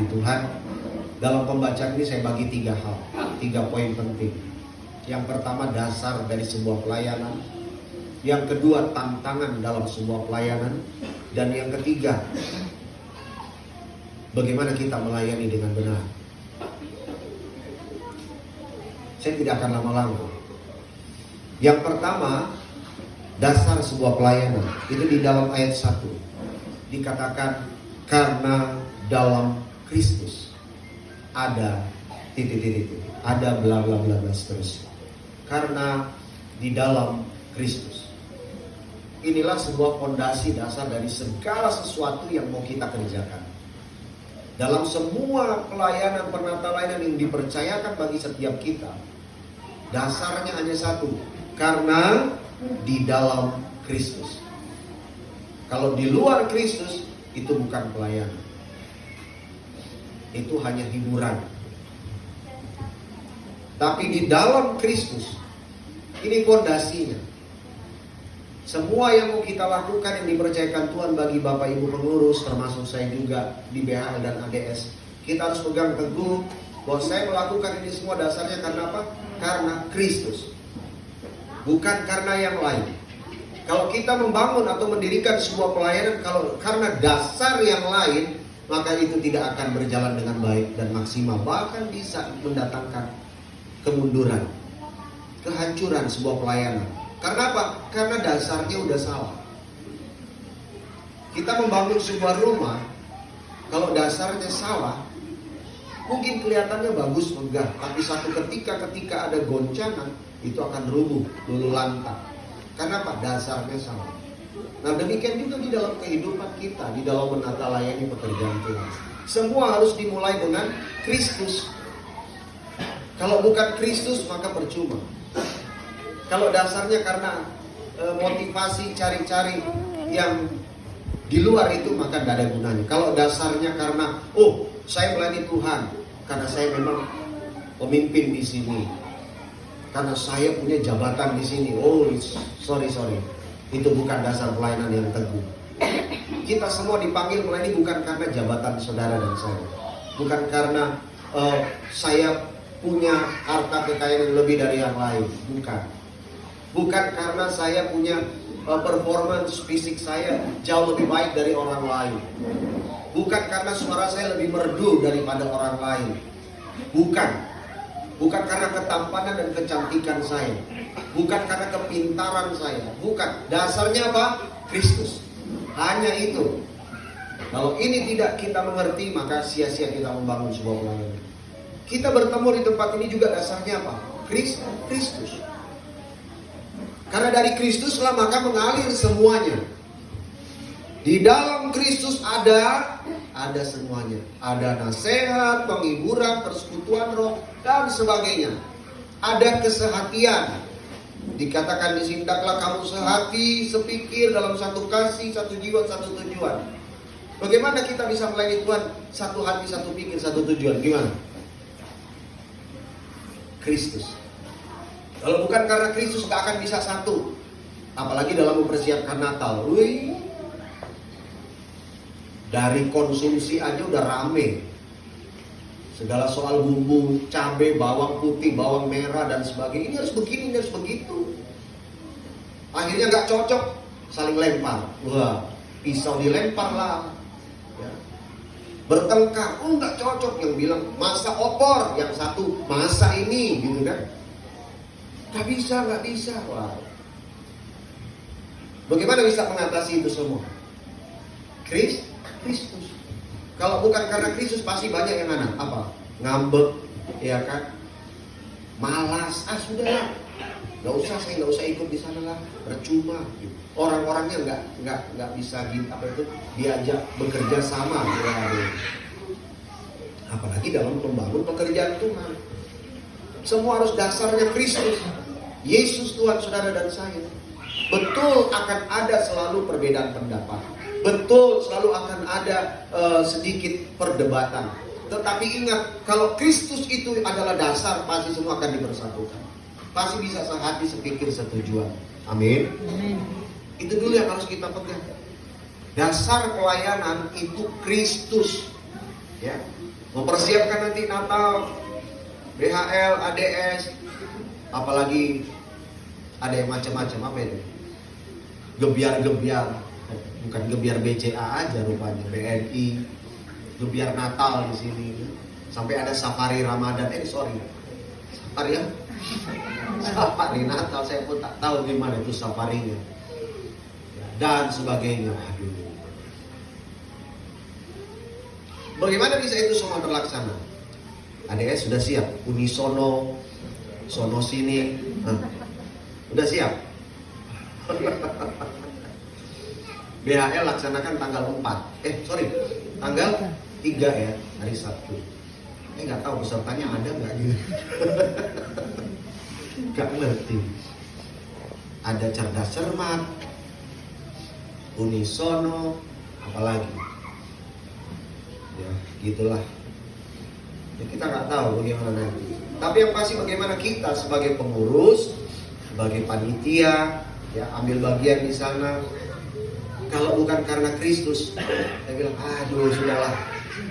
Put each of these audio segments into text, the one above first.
diberkati Tuhan. Dalam pembacaan ini saya bagi 3 hal, 3 poin penting. Yang pertama, dasar dari sebuah pelayanan. Yang kedua, tantangan dalam sebuah pelayanan. Dan yang ketiga, bagaimana kita melayani dengan benar. Saya tidak akan lama-lama. Yang pertama, dasar sebuah pelayanan. Itu di dalam ayat 1 dikatakan, karena dalam Kristus ada titik-titik, ada bla bla bla bla seterusnya. Karena di dalam Kristus. Inilah sebuah fondasi dasar dari segala sesuatu yang mau kita kerjakan. Dalam semua pelayanan penata-layanan yang dipercayakan bagi setiap kita, dasarnya hanya satu, karena di dalam Kristus. Kalau di luar Kristus, itu bukan pelayanan. Itu hanya hiburan. Tapi di dalam Kristus, ini fondasinya. Semua yang mau kita lakukan yang dipercayakan Tuhan bagi Bapak Ibu pengurus, termasuk saya juga di BHL dan ADS, kita harus pegang teguh bahwa saya melakukan ini semua dasarnya karena apa? Karena Kristus, bukan karena yang lain. Kalau kita membangun atau mendirikan sebuah pelayanan kalau karena dasar yang lain, maka itu tidak akan berjalan dengan baik dan maksimal, bahkan bisa mendatangkan kemunduran, kehancuran sebuah pelayanan. Karena apa? Karena dasarnya udah salah. Kita membangun sebuah rumah, kalau dasarnya salah, mungkin kelihatannya bagus, megah, tapi satu ketika ada goncangan, itu akan rubuh, luluh lantak. Karena apa? Dasarnya salah. Nah, demikian juga di dalam kehidupan kita, di dalam menata layani pekerjaan Tuhan. Semua harus dimulai dengan Kristus. Kalau bukan Kristus, maka percuma. Kalau dasarnya karena motivasi cari-cari yang di luar itu, maka tidak ada gunanya. Kalau dasarnya karena, saya melayani Tuhan karena saya memang pemimpin di sini, karena saya punya jabatan di sini. Sorry. Itu bukan dasar pelayanan yang teguh. Kita semua dipanggil melayani bukan karena jabatan saudara dan saya, bukan karena saya punya harta kekayaan yang lebih dari yang lain, bukan karena saya punya performance fisik saya jauh lebih baik dari orang lain, bukan karena suara saya lebih merdu daripada orang lain, bukan karena ketampanan dan kecantikan saya, bukan karena kepintaran saya, bukan. Dasarnya apa? Kristus. Hanya itu. Kalau ini tidak kita mengerti, maka sia-sia kita membangun sebuah pelayanan. Kita bertemu di tempat ini juga dasarnya apa? Kristus. Karena dari Kristuslah maka mengalir semuanya. Di dalam Kristus ada semuanya. Ada nasihat, penghiburan, persekutuan roh, dan sebagainya. Ada kesehatian. Dikatakan di sini, hendaklah kamu sehati, sepikir dalam satu kasih, satu jiwa, satu tujuan. Bagaimana kita bisa melayani Tuhan satu hati, satu pikir, satu tujuan? Gimana? Kristus. Kalau bukan karena Kristus gak akan bisa satu. Apalagi dalam mempersiapkan Natal. Dari konsumsi aja udah rame. Segala soal bumbu, cabai, bawang putih, bawang merah dan sebagainya. Ini harus begini, ini harus begitu. Akhirnya gak cocok, saling lempar. Pisau dilempar lah. Ya. Bertengkar, gak cocok. Yang bilang masa opor, yang satu masa ini, gitu kan. Gak bisa. Wah. Bagaimana bisa mengatasi itu semua? Kristus. Kalau bukan karena Kristus pasti banyak yang apa? Ngambek, ya kan? Malas, sudahlah. Saya nggak usah ikut di sana lah, percuma. Gitu. Orang-orangnya nggak bisa diajak bekerja sama. Apalagi dalam membangun pekerjaan Tuhan. Semua harus dasarnya Kristus. Yesus Tuhan saudara dan saya. Betul akan ada selalu perbedaan pendapat. Betul selalu akan ada sedikit perdebatan. Tetapi ingat, kalau Kristus itu adalah dasar, pasti semua akan dipersatukan. Pasti bisa sehati, sepikir, setujuan. Amin. Itu dulu yang harus kita pegang. Dasar pelayanan itu Kristus. Ya. mempersiapkan nanti Natal, BHL, ADS, apalagi ada yang macam-macam, apa itu? Gebiar-gebiar, bukan gebiar BCA aja rupanya, BNI, gebiar Natal di sini. Sampai ada safari Ramadan, safari ya? Safari Natal, saya pun tak tahu gimana itu safarinya. Dan sebagainya. Aduh. Bagaimana bisa itu semua terlaksana? ADS sudah siap, unisono, sono sini, udah siap. BHL laksanakan tanggal 4. Tanggal 3 ya, hari Sabtu. Nggak tahu pesertanya ada nggak gitu. Nggak ngerti. Ada cerdas cermat, unisono, apalagi. Ya, gitulah. Ya, kita nggak tahu bagaimana nanti. Tapi yang pasti bagaimana kita sebagai pengurus, sebagai panitia, ya ambil bagian di sana. Kalau bukan karena Kristus, saya bilang, aduh sudahlah,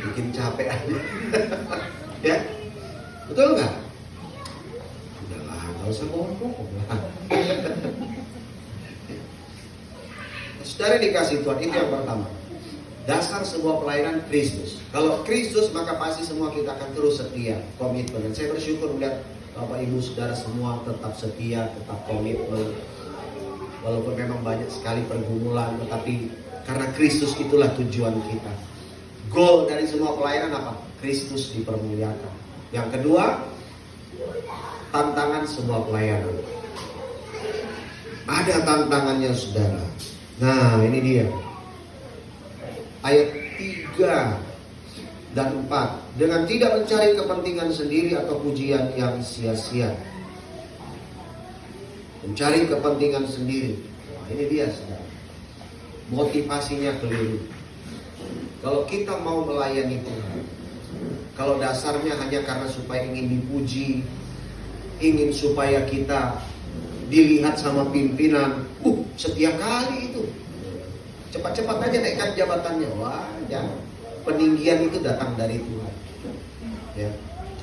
bikin capek aja. Ya, betul nggak? Udahlah, nggak usah bohong-bohong lah. Saudara dikasih Tuhan, itu yang pertama. Dasar sebuah pelayanan Kristus. Kalau Kristus, maka pasti semua kita akan terus setia, komitmen. Dan saya bersyukur melihat Bapak Ibu Saudara semua tetap setia, tetap komitmen. Walaupun memang banyak sekali pergumulan, tetapi karena Kristus itulah tujuan kita. Goal dari semua pelayanan apa? Kristus dipermuliakan. Yang kedua, tantangan sebuah pelayanan. Ada tantangannya saudara. Nah ini dia. Ayat 3 dan 4. Dengan tidak mencari kepentingan sendiri atau pujian yang sia-sia. Mencari kepentingan sendiri. Nah, ini dia saudara. Motivasinya keliru. Kalau kita mau melayani Tuhan, kalau dasarnya hanya karena supaya ingin dipuji, ingin supaya kita dilihat sama pimpinan, setiap kali itu cepat-cepat aja naikkan jabatannya. Wah, jangan. Peninggian itu datang dari Tuhan. Ya.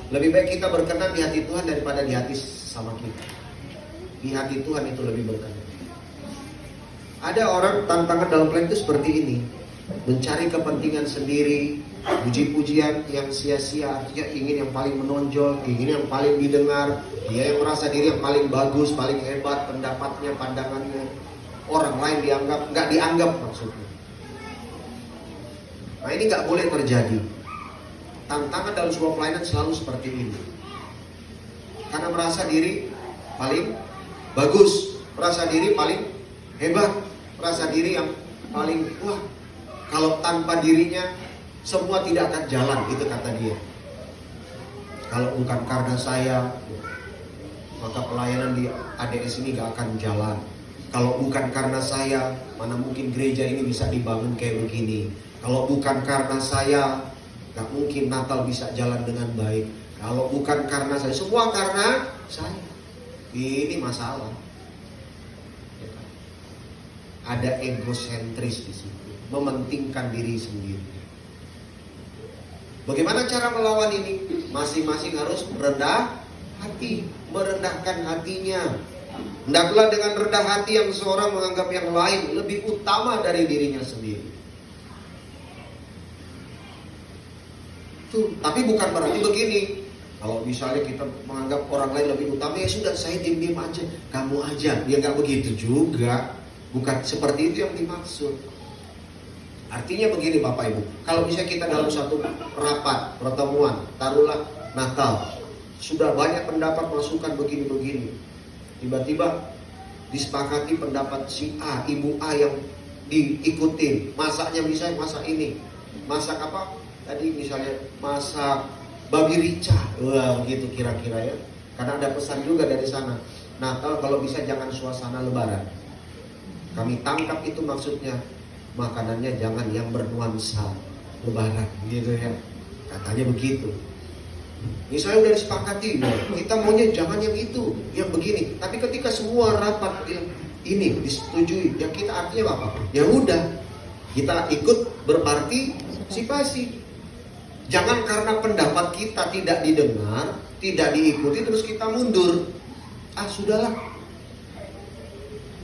Lebih baik kita berkenan di hati Tuhan daripada di hati sama kita. Di hati Tuhan itu lebih berkenan. Ada orang tantangan dalam pelayanan itu seperti ini. Mencari kepentingan sendiri, puji-pujian yang sia-sia, artinya ingin yang paling menonjol, ingin yang paling didengar, dia yang merasa diri yang paling bagus, paling hebat, pendapatnya, pandangannya. Orang lain nggak dianggap maksudnya. Nah ini nggak boleh terjadi. Tantangan dalam sebuah pelayanan selalu seperti ini. Karena merasa diri paling bagus, merasa diri paling hebat, merasa diri yang paling wah. Kalau tanpa dirinya semua tidak akan jalan, itu kata dia. Kalau bukan karena saya, maka pelayanan di ADS ini gak akan jalan. Kalau bukan karena saya, mana mungkin gereja ini bisa dibangun kayak begini. Kalau bukan karena saya, gak mungkin Natal bisa jalan dengan baik. Kalau bukan karena saya, semua karena saya. Ini masalah. Ada egosentris di situ. Mementingkan diri sendiri. Bagaimana cara melawan ini? Masing-masing harus rendah hati, merendahkan hatinya. Hendaklah dengan rendah hati yang seorang menganggap yang lain lebih utama dari dirinya sendiri. Tuh, tapi bukan berarti begini. Kalau misalnya kita menganggap orang lain lebih utama, ya sudah saya diam-diam aja, kamu aja. Ya nggak begitu juga. Bukan seperti itu yang dimaksud. Artinya begini Bapak Ibu, kalau misalnya kita dalam satu rapat, pertemuan, taruhlah Natal, sudah banyak pendapat masukan begini-begini, tiba-tiba disepakati pendapat si A, Ibu A yang diikutin, masaknya misalnya masak ini, masak apa? Tadi misalnya masak babi rica, wah begitu kira-kira ya, karena ada pesan juga dari sana, Natal kalau bisa jangan suasana Lebaran. Kami tangkap itu maksudnya. Makanannya jangan yang bernuansa Lebaran gitu ya. Katanya begitu. Misalnya udah disepakati, kita maunya jangan yang itu, yang begini. Tapi ketika semua rapat yang ini disetujui, yang kita artinya apa? Ya udah, kita ikut berpartisipasi. Jangan karena pendapat kita tidak didengar, tidak diikuti, terus kita mundur. Sudahlah.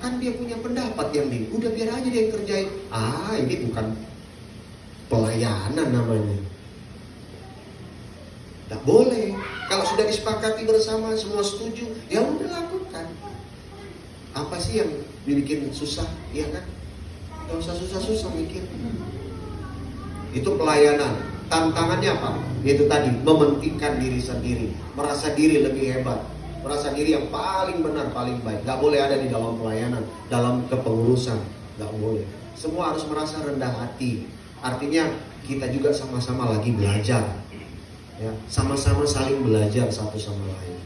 Kan dia punya pendapat yang udah biar aja dia yang kerjain. Ini bukan pelayanan namanya. Tidak boleh. Kalau sudah disepakati bersama, semua setuju, ya udah lakukan. Apa sih yang dibikin susah, ya kan? Gak usah susah-susah mikir. Itu pelayanan. Tantangannya apa? Itu tadi, mementingkan diri sendiri, merasa diri lebih hebat, merasa diri yang paling benar, paling baik. Gak boleh ada di dalam pelayanan, dalam kepengurusan. Gak boleh. Semua harus merasa rendah hati. Artinya kita juga sama-sama lagi belajar, ya, sama-sama saling belajar satu sama lain.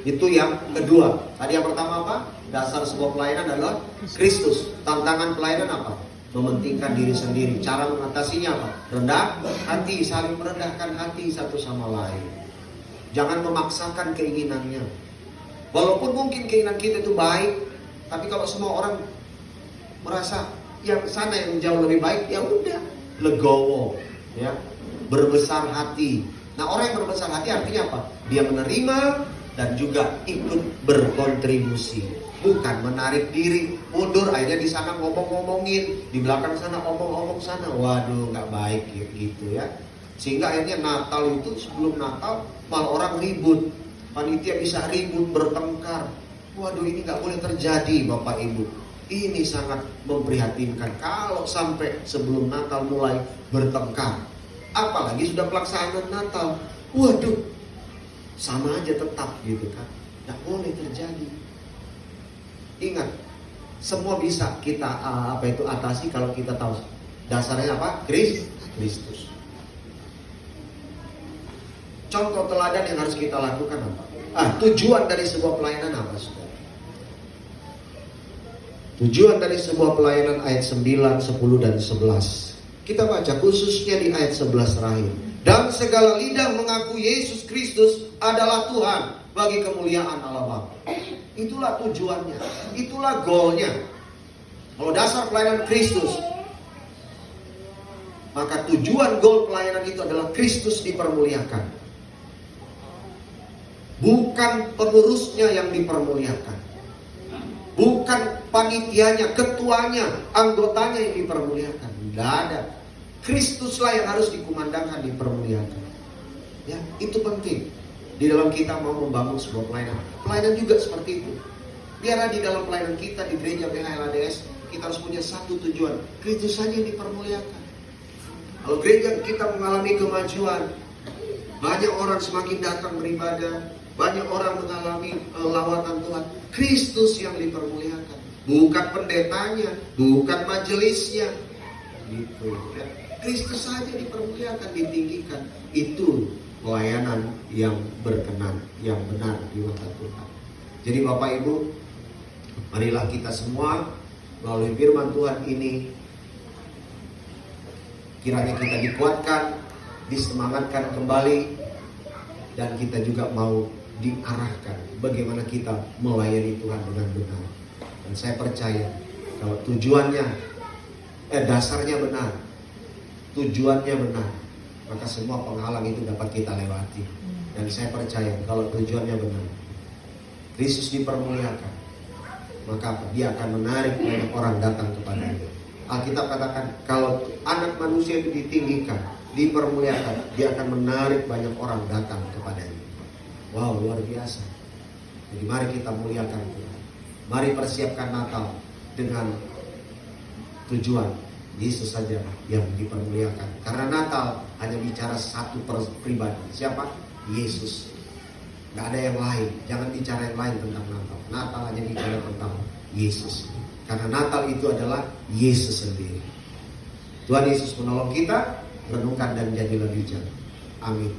Itu yang kedua. Tadi yang pertama apa? Dasar sebuah pelayanan adalah Kristus. Tantangan pelayanan apa? Mementingkan diri sendiri. Cara mengatasinya apa? Rendah hati, saling merendahkan hati satu sama lain. Jangan memaksakan keinginannya. Walaupun mungkin keinginan kita itu baik, tapi kalau semua orang merasa yang sana yang jauh lebih baik, ya udah, legowo, ya, berbesar hati. Nah, orang yang berbesar hati artinya apa? Dia menerima dan juga ikut berkontribusi, bukan menarik diri, mundur, akhirnya di sana ngomong-ngomongin, di belakang sana omong-omong sana. Waduh, nggak baik gitu ya. Sehingga akhirnya Natal itu, sebelum Natal malah orang ribut, panitia bisa ribut, bertengkar. Waduh, ini nggak boleh terjadi, Bapak Ibu. Ini sangat memprihatinkan kalau sampai sebelum Natal mulai bertengkar. Apalagi sudah pelaksanaan Natal. Waduh, sama aja tetap gitu kan. Nggak boleh terjadi. Ingat, semua bisa kita atasi kalau kita tahu dasarnya apa? Kristus. Contoh teladan yang harus kita lakukan apa? Tujuan dari sebuah pelayanan apa, saudara? Tujuan dari sebuah pelayanan ayat 9, 10, dan 11. Kita baca khususnya di ayat 11 terakhir. Dan segala lidah mengaku Yesus Kristus adalah Tuhan bagi kemuliaan Allah Bapa. Itulah tujuannya, itulah goalnya. Kalau dasar pelayanan Kristus, maka tujuan goal pelayanan itu adalah Kristus dipermuliakan. Bukan pengurusnya yang dipermuliakan, bukan panitianya, ketuanya, anggotanya yang dipermuliakan. Tidak ada. Kristuslah yang harus dikumandangkan, dipermuliakan. Ya, itu penting. Di dalam kita mau membangun sebuah pelayanan. Pelayanan juga seperti itu. Biarlah di dalam pelayanan kita di gereja BHLADS, kita harus punya satu tujuan. Kristus saja yang dipermuliakan. Kalau gereja kita mengalami kemajuan, banyak orang semakin datang beribadah, banyak orang mengalami lawatan Tuhan, Kristus yang dipermuliakan, bukan pendetanya, bukan majelisnya, gitu. Kristus saja dipermuliakan, ditinggikan. Itu pelayanan yang berkenan, yang benar di mata Tuhan. Jadi Bapak Ibu, marilah kita semua melalui firman Tuhan ini, kiranya kita dikuatkan, disemangatkan kembali, dan kita juga mau diarahkan bagaimana kita melayani Tuhan dengan benar. Dan saya percaya kalau tujuannya, dasarnya benar, tujuannya benar, maka semua penghalang itu dapat kita lewati. Dan saya percaya kalau tujuannya benar, Kristus dipermuliakan, maka dia akan menarik banyak orang datang kepadanya. Alkitab katakan kalau anak manusia itu ditinggikan, dipermuliakan, dia akan menarik banyak orang datang kepadanya. Wow, luar biasa. Jadi mari kita muliakan Tuhan. Mari persiapkan Natal dengan tujuan Yesus saja yang dipermuliakan. Karena Natal hanya bicara satu pribadi. Siapa? Yesus. Gak ada yang lain. Jangan bicara yang lain tentang Natal. Natal hanya bicara tentang Yesus. Karena Natal itu adalah Yesus sendiri. Tuhan Yesus menolong kita, renungkan dan jadilah bijak. Amin.